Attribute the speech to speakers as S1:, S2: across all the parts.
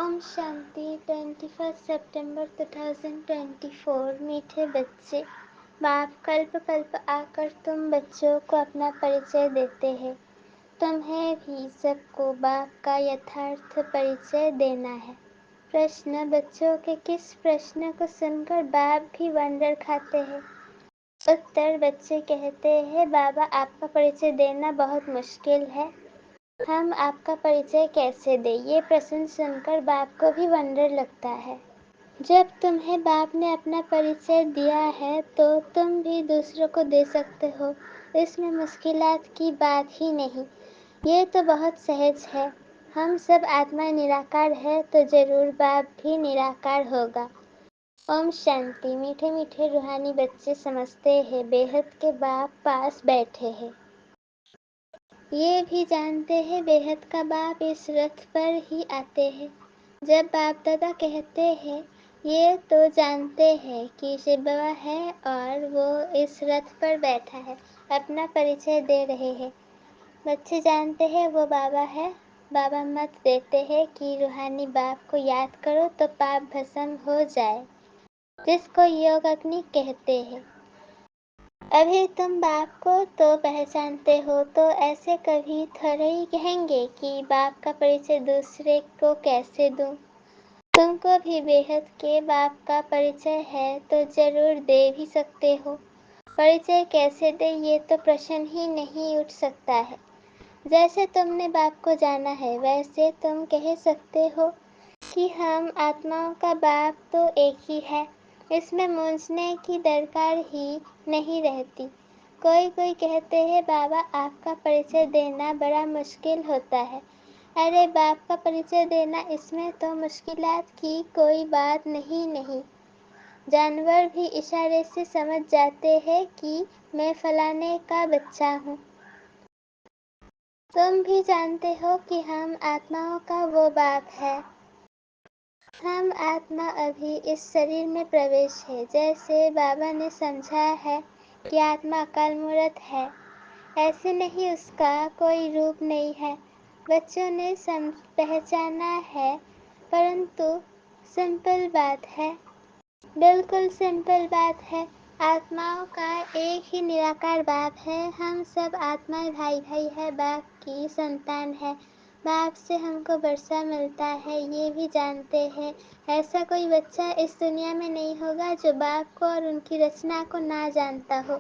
S1: ओम शांति 21 सितंबर 2024। मीठे बच्चे, बाप कल्प कल्प आकर तुम बच्चों को अपना परिचय देते हैं। तुम्हें भी सबको बाप का यथार्थ परिचय देना है। प्रश्न: बच्चों के किस प्रश्न को सुनकर बाप भी वंडर खाते हैं? उत्तर: बच्चे कहते हैं, बाबा आपका परिचय देना बहुत मुश्किल है, हम आपका परिचय कैसे दें? ये प्रश्न सुनकर बाप को भी वंडर लगता है। जब तुम्हें बाप ने अपना परिचय दिया है तो तुम भी दूसरों को दे सकते हो, इसमें मुश्किलात की बात ही नहीं। ये तो बहुत सहज है। हम सब आत्मा निराकार है तो जरूर बाप भी निराकार होगा। ओम शांति। मीठे मीठे रूहानी बच्चे समझते हैं बेहद के बाप पास बैठे हैं। ये भी जानते हैं बेहद का बाप इस रथ पर ही आते हैं। जब बाप दादा कहते हैं, ये तो जानते हैं कि शिव बाबा है और वो इस रथ पर बैठा है, अपना परिचय दे रहे हैं। बच्चे जानते हैं वो बाबा है। बाबा मत देते हैं कि रूहानी बाप को याद करो तो पाप भस्म हो जाए, जिसको योग अग्नि कहते हैं। अभी तुम बाप को तो पहचानते हो, तो ऐसे कभी थोड़े ही कहेंगे कि बाप का परिचय दूसरे को कैसे दूं? तुमको भी बेहद के बाप का परिचय है तो जरूर दे भी सकते हो। परिचय कैसे दे, ये तो प्रश्न ही नहीं उठ सकता है। जैसे तुमने बाप को जाना है वैसे तुम कह सकते हो कि हम आत्माओं का बाप तो एक ही है, इसमें मूंझने की दरकार ही नहीं रहती। कोई कोई कहते हैं, बाबा आपका परिचय देना बड़ा मुश्किल होता है। अरे बाप का परिचय देना, इसमें तो मुश्किलात की कोई बात नहीं। जानवर भी इशारे से समझ जाते हैं कि मैं फलाने का बच्चा हूँ। तुम भी जानते हो कि हम आत्माओं का वो बाप है। हम आत्मा अभी इस शरीर में प्रवेश है। जैसे बाबा ने समझा है कि आत्मा अकाल मूर्त है, ऐसे नहीं उसका कोई रूप नहीं है। बच्चों ने पहचाना है, परंतु सिंपल बात है, बिल्कुल सिंपल बात है। आत्माओं का एक ही निराकार बाप है। हम सब आत्माएं भाई भाई है, बाप की संतान है। बाप से हमको वर्षा मिलता है, ये भी जानते हैं। ऐसा कोई बच्चा इस दुनिया में नहीं होगा जो बाप को और उनकी रचना को ना जानता हो।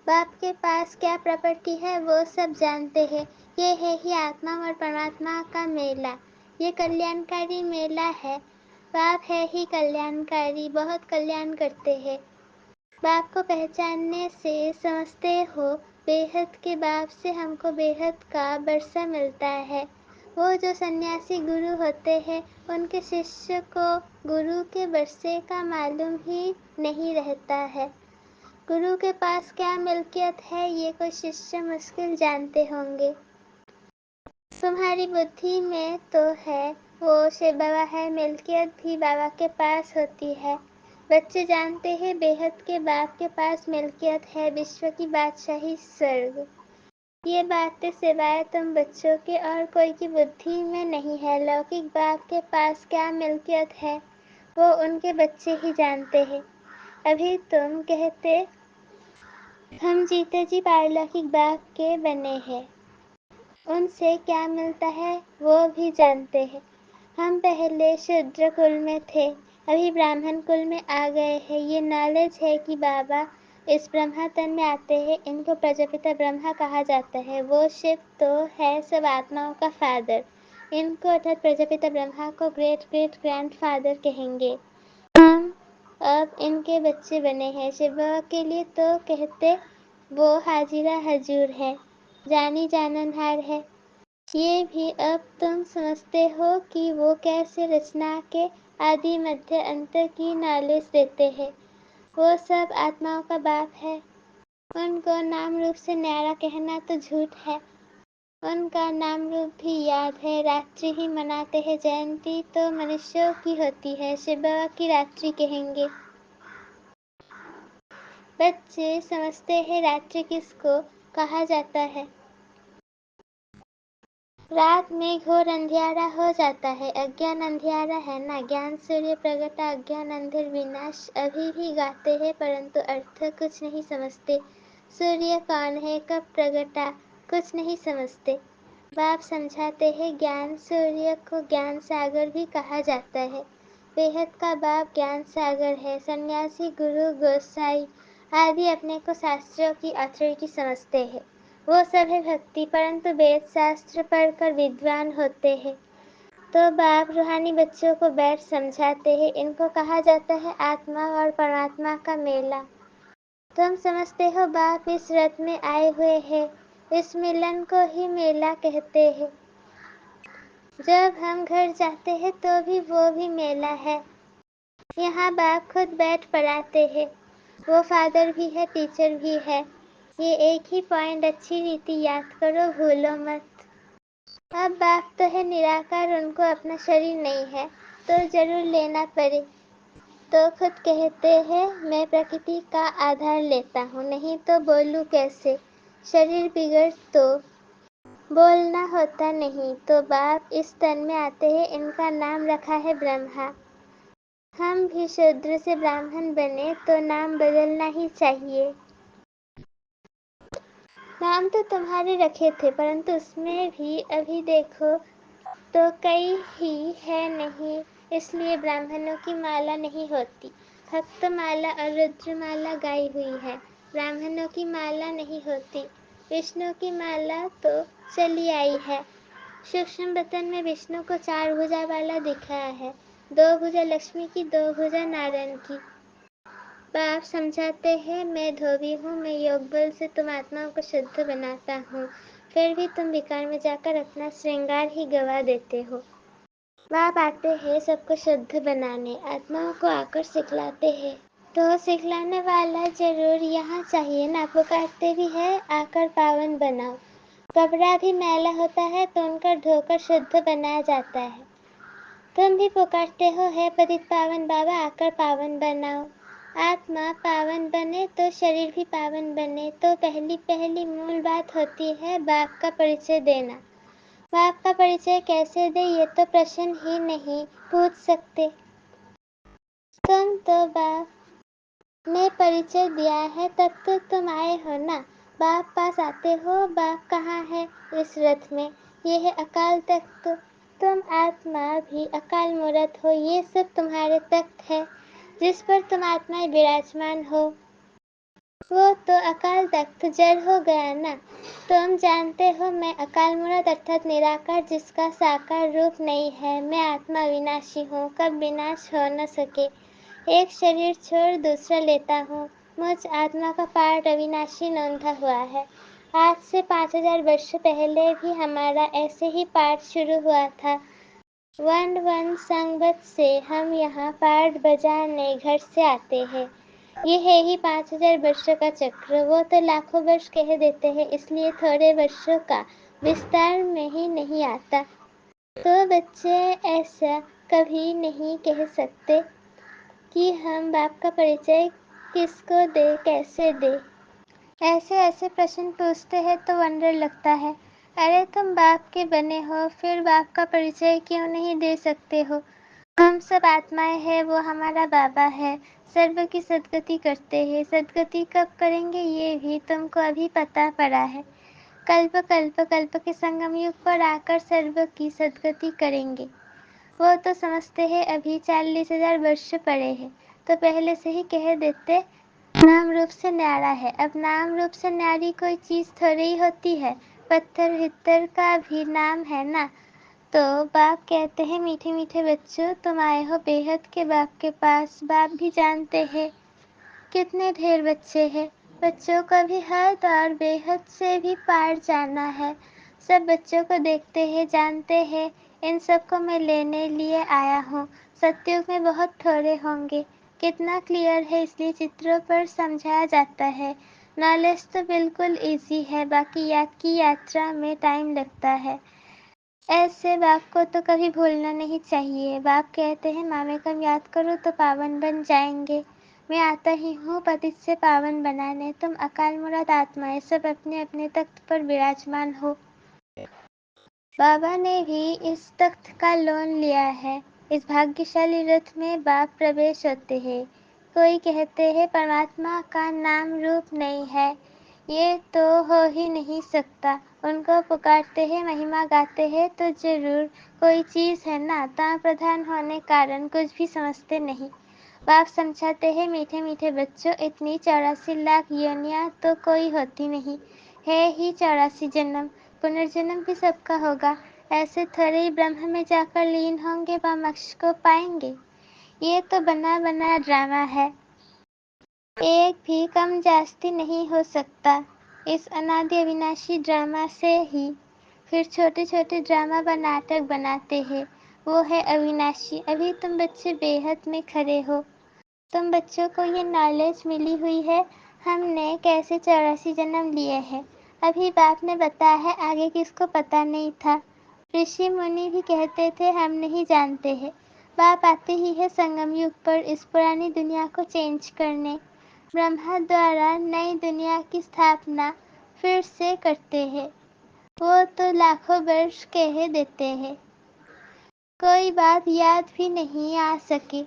S1: बाप के पास क्या प्रॉपर्टी है वो सब जानते हैं। ये है ही आत्मा और परमात्मा का मेला। ये कल्याणकारी मेला है। बाप है ही कल्याणकारी, बहुत कल्याण करते हैं। बाप को पहचानने से समझते हो, बेहद के बाप से हमको बेहद का वर्षा मिलता है। वो जो सन्यासी गुरु होते हैं, उनके शिष्य को गुरु के वर्षे का मालूम ही नहीं रहता है। गुरु के पास क्या मिल्कियत है ये कोई शिष्य मुश्किल जानते होंगे। तुम्हारी बुद्धि में तो है, वो शिव बाबा है, मिल्कियत भी बाबा के पास होती है। बच्चे जानते हैं बेहद के बाप के पास मिल्कियत है, विश्व की बादशाही स्वर्ग। ये बातें सिवाय तुम बच्चों के और कोई की बुद्धि में नहीं है। लौकिक बाप के पास क्या मिल्कियत है वो उनके बच्चे ही जानते हैं। अभी तुम कहते हम जीते जी पारलौकिक बाप के बने हैं, उनसे क्या मिलता है वो भी जानते हैं। हम पहले शूद्र कुल में थे, अभी ब्राह्मण कुल में आ गए हैं। ये नॉलेज है कि बाबा इस ब्रह्मा तन में आते हैं, इनको प्रजापिता ब्रह्मा कहा जाता है। वो शिव तो है सब आत्माओं का फादर, इनको अर्थात प्रजापिता ब्रह्मा को ग्रेट ग्रेट ग्रैंड फादर कहेंगे। हम अब इनके बच्चे बने हैं। शिव बाबा के लिए तो कहते वो हाजिरा हजूर है, जानी जाननहार है। ये भी अब तुम समझते हो कि वो कैसे रचना के आदि मध्य अंत की नॉलेज देते हैं। वो सब आत्माओं का बाप है। उनको नाम रूप से न्यारा कहना तो झूठ है। उनका नाम रूप भी याद है। रात्रि ही मनाते हैं, जयंती तो मनुष्यों की होती है, शिव बाबा की रात्रि कहेंगे। बच्चे समझते हैं रात्रि किसको कहा जाता है। रात में घोर अंधियारा हो जाता है, अज्ञान अंधियारा है ना। ज्ञान सूर्य प्रगटा, अज्ञान अंधेर विनाश। अभी भी गाते हैं परंतु अर्थ कुछ नहीं समझते। सूर्य कौन है, कब प्रगटा, कुछ नहीं समझते। बाप समझाते हैं ज्ञान सूर्य को ज्ञान सागर भी कहा जाता है। बेहद का बाप ज्ञान सागर है। सन्यासी, गुरु, गोसाई आदि अपने को शास्त्रों की अथॉरिटी समझते हैं। वो सब है भक्ति, परंतु वेद शास्त्र पढ़कर विद्वान होते हैं। तो बाप रूहानी बच्चों को बैठ समझाते हैं। इनको कहा जाता है आत्मा और परमात्मा का मेला। तुम समझते हो बाप इस रथ में आए हुए हैं, इस मिलन को ही मेला कहते हैं। जब हम घर जाते हैं तो भी वो भी मेला है। यहाँ बाप खुद बैठ पढ़ाते हैं। वो फादर भी है, टीचर भी है। ये एक ही पॉइंट अच्छी रीति याद करो, भूलो मत। अब बाप तो है निराकार, उनको अपना शरीर नहीं है तो जरूर लेना पड़े। तो खुद कहते हैं मैं प्रकृति का आधार लेता हूँ, नहीं तो बोलूँ कैसे। शरीर बिगड़ तो बोलना होता नहीं। तो बाप इस तन में आते हैं, इनका नाम रखा है ब्रह्मा। हम भी शूद्र से ब्राह्मण बने तो नाम बदलना ही चाहिए। नाम तो तुम्हारे रखे थे, परंतु उसमें भी अभी देखो तो कई ही है नहीं, इसलिए ब्राह्मणों की माला नहीं होती। भक्त माला और रुद्रमाला गाई हुई है, ब्राह्मणों की माला नहीं होती। विष्णु की माला तो चली आई है। सूक्ष्म बतन में विष्णु को 4 भुजा वाला दिखा है, 2 भुजा लक्ष्मी की, 2 भुजा नारायण की। बाप समझाते हैं मैं धोबी हूँ, मैं योग बल से तुम आत्माओं को शुद्ध बनाता हूँ, फिर भी तुम विकार में जाकर अपना श्रृंगार ही गवा देते हो। बाप आते हैं सबको शुद्ध बनाने, आत्माओं को आकर सिखलाते हैं। तो सिखलाने वाला जरूर यहाँ चाहिए ना। पुकारते भी है आकर पावन बनाओ। कपड़ा भी मैला होता है तो उनका धोकर शुद्ध बनाया जाता है। तुम भी पुकारते हो है पतित पावन बाबा, आकर पावन बनाओ। आत्मा पावन बने तो शरीर भी पावन बने। तो पहली मूल बात होती है बाप का परिचय देना। बाप का परिचय कैसे दे, ये तो प्रश्न ही नहीं पूछ सकते। तुम तो बाप ने परिचय दिया है, तब तो तुम आए हो ना। बाप पास आते हो, बाप कहाँ है इस रथ में। ये है अकाल तख्त, तुम आत्मा भी अकाल मूर्त हो। ये सब तुम्हारे तख्त है जिस पर तुम आत्माएं विराजमान हो। वो तो अकाल तख्त जड़ हो गया ना। तुम जानते हो मैं अकाल मूर्त अर्थात निराकार, जिसका साकार रूप नहीं है। मैं आत्मा विनाशी हूँ, कब विनाश हो न सके। एक शरीर छोड़ दूसरा लेता हूँ। मुझ आत्मा का पार्ट अविनाशी नोंधा हुआ है। आज से 5000 वर्ष पहले भी हमारा ऐसे ही पार्ट शुरू हुआ था। 1 संवत से हम यहाँ पार्ट बजाने घर से आते हैं। ये है ही 5000 वर्षों का चक्र। वो तो लाखों वर्ष कह देते हैं, इसलिए थोड़े वर्षों का विस्तार में ही नहीं आता। तो बच्चे ऐसा कभी नहीं कह सकते कि हम बाप का परिचय किसको दे, कैसे दे। ऐसे ऐसे प्रश्न पूछते हैं तो वंडर लगता है। अरे तुम बाप के बने हो, फिर बाप का परिचय क्यों नहीं दे सकते हो। हम सब आत्माएं हैं, वो हमारा बाबा है। सर्व की सदगति करते हैं। सदगति कब करेंगे ये भी तुमको अभी पता पड़ा है। कल्प कल्प कल्प के संगम युग पर आकर सर्व की सदगति करेंगे। वो तो समझते हैं अभी 40,000 वर्ष पड़े हैं, तो पहले से ही कह देते नाम रूप से न्यारा है। अब नाम रूप से न्यारी कोई चीज थोड़ी ही होती है, पत्थर हित्तर का भी नाम है ना। तो बाप कहते हैं मीठे मीठे बच्चों, तुम आए हो बेहद के बाप के पास। बाप भी जानते हैं कितने ढेर बच्चे हैं। बच्चों को भी हद और बेहद से भी पार जाना है। सब बच्चों को देखते हैं, जानते हैं इन सबको मैं लेने लिए आया हूँ। सत्युग में बहुत थोड़े होंगे। कितना क्लियर है, इसलिए चित्रों पर समझाया जाता है। नॉलेज तो बिल्कुल इजी है, बाकी याद की यात्रा में टाइम लगता है। ऐसे बाप को तो कभी भूलना नहीं चाहिए। बाप कहते हैं मामे कम याद करो तो पावन बन जाएंगे। मैं आता ही हूँ पतित से पावन बनाने। तुम अकाल मूर्त आत्माएं सब अपने अपने तख्त पर विराजमान हो। बाबा ने भी इस तख्त का लोन लिया है। इस भाग्यशाली रथ में बाप प्रवेश होते हैं। कोई कहते हैं परमात्मा का नाम रूप नहीं है, ये तो हो ही नहीं सकता। उनको पुकारते हैं, महिमा गाते हैं तो जरूर कोई चीज़ है ना। तां प्रधान होने कारण कुछ भी समझते नहीं। बाप समझाते हैं, मीठे मीठे बच्चों, इतनी 84 लाख योनियाँ तो कोई होती नहीं, है ही 84 जन्म। पुनर्जन्म भी सबका होगा, ऐसे थोड़े ही ब्रह्म में जाकर लीन होंगे व मोक्ष को पाएंगे। ये तो बना बनाया ड्रामा है, एक भी कम जास्ती नहीं हो सकता। इस अनादि अविनाशी ड्रामा से ही फिर छोटे छोटे ड्रामा व नाटक बनाते हैं, वो है अविनाशी। अभी तुम बच्चे बेहद में खड़े हो, तुम बच्चों को ये नॉलेज मिली हुई है हमने कैसे 84 जन्म लिए हैं। अभी बाप ने बताया है, आगे किसको पता नहीं था। ऋषि मुनि भी कहते थे हम नहीं जानते हैं। बाप आते ही है संगम युग पर इस पुरानी दुनिया को चेंज करने। ब्रह्मा द्वारा नई दुनिया की स्थापना फिर से करते हैं। वो तो लाखों वर्ष कह देते हैं, कोई बात याद भी नहीं आ सके।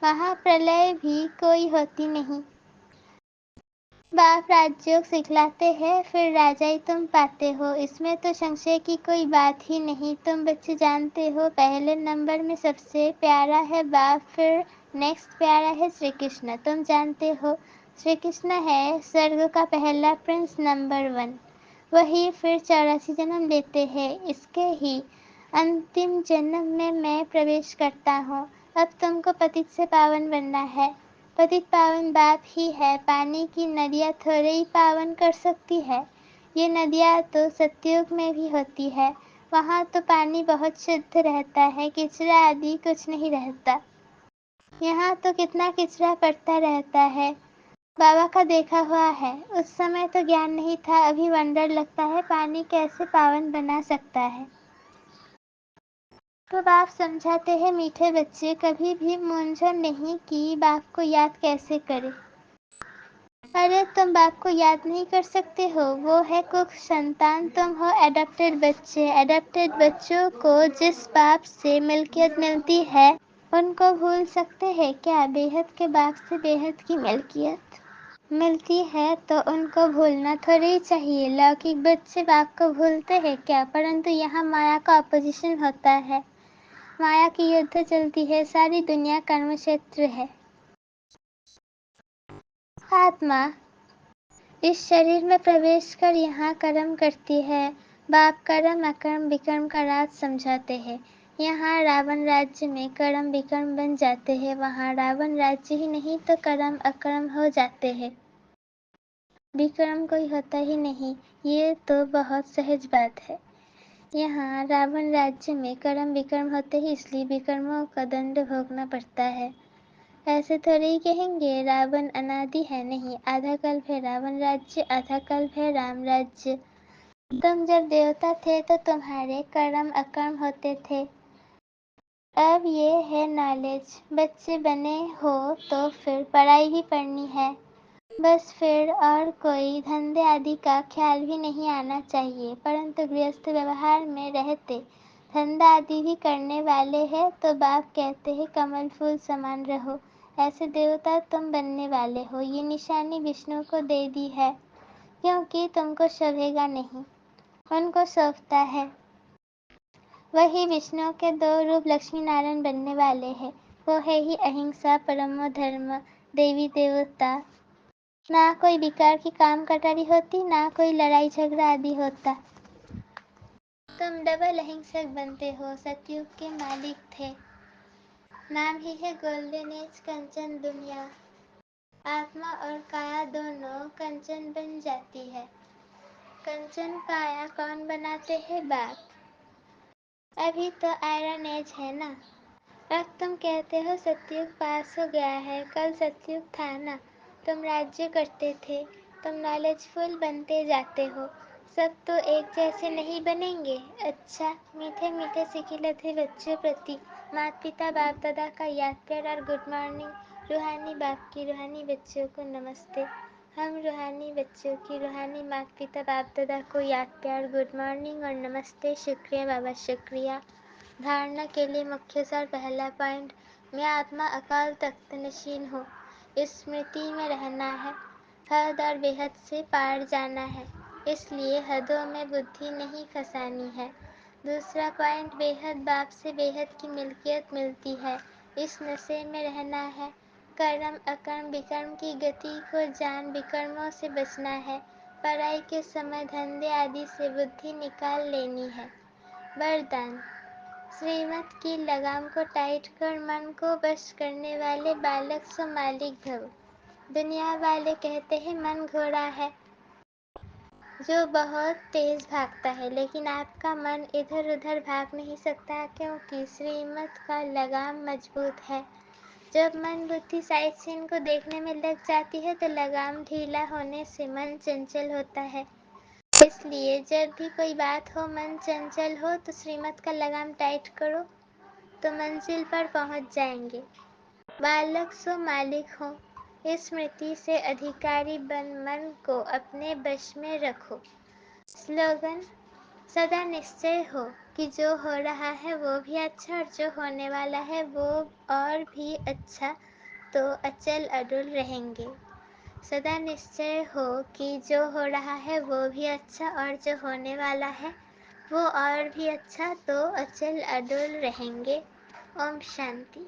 S1: महाप्रलय भी कोई होती नहीं। बाप राजयोग सिखलाते हैं, फिर राजा ही तुम पाते हो, इसमें तो संशय की कोई बात ही नहीं। तुम बच्चे जानते हो पहले नंबर में सबसे प्यारा है बाप, फिर नेक्स्ट प्यारा है श्री कृष्ण। तुम जानते हो श्री कृष्ण है स्वर्ग का पहला प्रिंस नंबर 1। वही फिर 84 जन्म लेते हैं। इसके ही अंतिम जन्म में मैं प्रवेश करता हूँ। अब तुमको पतित से पावन बनना है। पतित पावन बाप ही है। पानी की नदियाँ थोड़े ही पावन कर सकती है। ये नदियाँ तो सतयुग में भी होती है, वहाँ तो पानी बहुत शुद्ध रहता है, किचरा आदि कुछ नहीं रहता। यहाँ तो कितना किचरा पड़ता रहता है। बाबा का देखा हुआ है, उस समय तो ज्ञान नहीं था, अभी वंडर लगता है पानी कैसे पावन बना सकता है। तो बाप समझाते हैं, मीठे बच्चे कभी भी मूंझो नहीं कि बाप को याद कैसे करें। अरे तुम बाप को याद नहीं कर सकते हो, वो है कुछ संतान, तुम हो एडॉप्टेड बच्चे। एडॉप्टेड बच्चों को जिस बाप से मिल्कियत मिलती है उनको भूल सकते हैं क्या? बेहद के बाप से बेहद की मिल्कियत मिलती है तो उनको भूलना थोड़ी चाहिए। लौकिक बच्चे बाप को भूलते हैं क्या? परंतु यहाँ माया का अपोजिशन होता है, माया की युद्ध चलती है, सारी दुनिया कर्म क्षेत्र है। आत्मा इस शरीर में प्रवेश कर यहाँ कर्म करती है। बाप कर्म अकर्म विकर्म का राज समझाते हैं। यहाँ रावण राज्य में कर्म विकर्म बन जाते हैं, वहाँ रावण राज्य ही नहीं तो कर्म अकर्म हो जाते हैं, विकर्म कोई होता ही नहीं। ये तो बहुत सहज बात है। यहाँ रावण राज्य में कर्म विकर्म होते ही, इसलिए विकर्मों का दंड भोगना पड़ता है। ऐसे थोड़े ही कहेंगे रावण अनादि है, नहीं। आधा कल्प है रावण राज्य, आधा कल्प है राम राज्य। तुम जब देवता थे तो तुम्हारे कर्म अकर्म होते थे। अब ये है नॉलेज, बच्चे बने हो तो फिर पढ़ाई भी पढ़नी है बस, फिर और कोई धंधे आदि का ख्याल भी नहीं आना चाहिए। परंतु गृहस्थ व्यवहार में रहते धंधा आदि भी करने वाले हैं तो बाप कहते हैं कमल फूल समान रहो। ऐसे देवता तुम बनने वाले हो, ये निशानी विष्णु को दे दी है, क्योंकि तुमको शोभेगा नहीं, उनको शोभता है। वही विष्णु के 2 रूप लक्ष्मी नारायण बनने वाले हैं, वो है ही अहिंसा, परमो धर्म, देवी देवता। ना कोई विकार की काम कटारी होती, ना कोई लड़ाई झगड़ा आदि होता। तुम डबल अहिंसक बनते हो, सतयुग के मालिक थे। नाम ही है गोल्डन एज कंचन दुनिया। आत्मा और काया दोनों कंचन बन जाती है। कंचन काया कौन बनाते हैं? बाप। अभी तो आयरन एज है ना। अब तुम कहते हो सतयुग पास हो गया है, कल सतयुग था ना, तुम राज्य करते थे, तुम नॉलेजफुल बनते जाते हो, सब तो एक जैसे नहीं बनेंगे। अच्छा, मीठे मीठे सिखिलते बच्चों प्रति माता पिता बाप दादा का याद प्यार और गुड मॉर्निंग। रूहानी बाप की रूहानी बच्चों को नमस्ते। हम रूहानी बच्चों की रूहानी माता पिता बाप दादा को याद प्यार गुड मॉर्निंग और नमस्ते। शुक्रिया बाबा, शुक्रिया। धारणा के लिए मुख्य सार पहला पॉइंट, मैं आत्मा अकाल तख्त नशीन हूँ। इस स्मृति में रहना है, हद और बेहद से पार जाना है, इसलिए हदों में बुद्धि नहीं फंसानी है। दूसरा पॉइंट, बेहद बाप से बेहद की मिल्कियत मिलती है, इस नशे में रहना है। कर्म अकर्म विकर्म की गति को जान विकर्मों से बचना है। पढ़ाई के समय धंधे आदि से बुद्धि निकाल लेनी है। वरदान, श्रीमत की लगाम को टाइट कर मन को बश करने वाले बालक से मालिक भव। दुनिया वाले कहते हैं मन घोड़ा है जो बहुत तेज भागता है, लेकिन आपका मन इधर उधर भाग नहीं सकता क्योंकि श्रीमत का लगाम मजबूत है। जब मन बुद्धि साइड सीन को देखने में लग जाती है तो लगाम ढीला होने से मन चंचल होता है। इसलिए जब भी कोई बात हो, मन चंचल हो तो श्रीमत का लगाम टाइट करो तो मंजिल पर पहुंच जाएंगे। बालक सो मालिक हो, इस स्मृति से अधिकारी बन मन को अपने बश में रखो। स्लोगन, सदा निश्चय हो कि जो हो रहा है वो भी अच्छा और जो होने वाला है वो और भी अच्छा, तो अचल अडुल रहेंगे। सदा निश्चय हो कि जो हो रहा है वो भी अच्छा और जो होने वाला है वो और भी अच्छा, तो अचल अडुल रहेंगे। ओम शांति।